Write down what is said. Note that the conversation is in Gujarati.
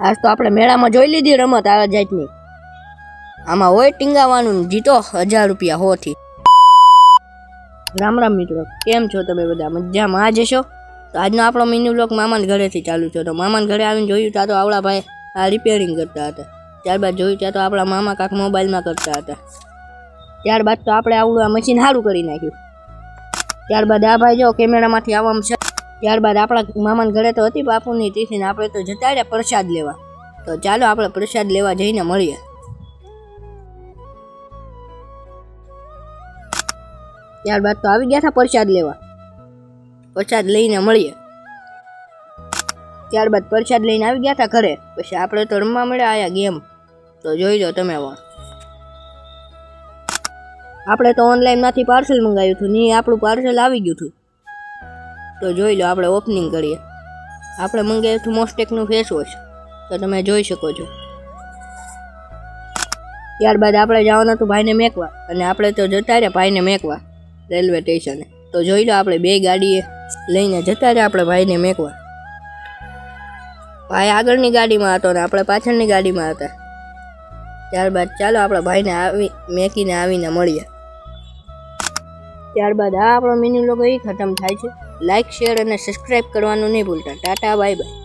આજ તો આપણે મેળામાં જોઈ લીધી રમત આ જાતની. આમાં હોય ટીંગાવાનું ને જીતો 1000 રૂપિયા 100 થી. રામ રામ મિત્રો, કેમ છો તમે બધા? મજામાં જશો? તો આજનો આપણો મિની વ્લોગ મામાના ઘરેથી ચાલુ છે. તો મામાના ઘરે આવીને જોયું ત્યાં તો આવડા ભાઈ આ રિપેરિંગ કરતા હતા. ત્યારબાદ જોયું ત્યાં તો આપણા મામા કાંક મોબાઈલમાં કરતા હતા. ત્યારબાદ તો આપણે આવડું આ મશીન સારું કરી નાખ્યું. ત્યારબાદ આ ભાઈ જો કેમેરામાંથી આવવામાં છે. ત્યારબાદ આપણા મામાના ઘરે તો હતી બાપુની તિથિ ને આપણે તો જતા રહ્યા પ્રસાદ લેવા. તો ચાલો આપણે પ્રસાદ લેવા જઈને મળીએ. ત્યારબાદ તો આવી ગયા હતા પ્રસાદ લેવા. પ્રસાદ લઈને મળીએ. ત્યારબાદ પ્રસાદ લઈને આવી ગયા હતા ઘરે. પછી આપણે તો રમવા મળ્યા આયા ગેમ. તો જોઈ લો તમે પણ. આપણે તો ઓનલાઈનમાંથી પાર્સલ મંગાવ્યું હતું ને આપણું પાર્સલ આવી ગયું હતું. તો જોઈ લો આપણે ઓપનિંગ કરીએ. આપણે મંગાવ્યું હતું મોસ્ટેકનું ફેસ વોશ. તો તમે જોઈ શકો છો. ત્યારબાદ આપણે જવાનું હતું ભાઈને મેકવા અને આપણે તો જતા રહ્યા ભાઈને મેકવા રેલવે સ્ટેશને. તો જોઈ લો આપણે 2 ગાડીએ લઈને જતા રહ્યા આપણે ભાઈને મેકવા. ભાઈ આગળની ગાડીમાં હતો ને આપણે પાછળની ગાડીમાં હતા. ત્યારબાદ ચાલો આપણે ભાઈને મેકીને આવીને મળીએ. ત્યારબાદ આ આપણો મિની વ્લોગ અહીં ખતમ થાય છે. લાઈક, શેર અને સબસ્ક્રાઈબ કરવાનું નહીં ભૂલતા. Tata, bye bye.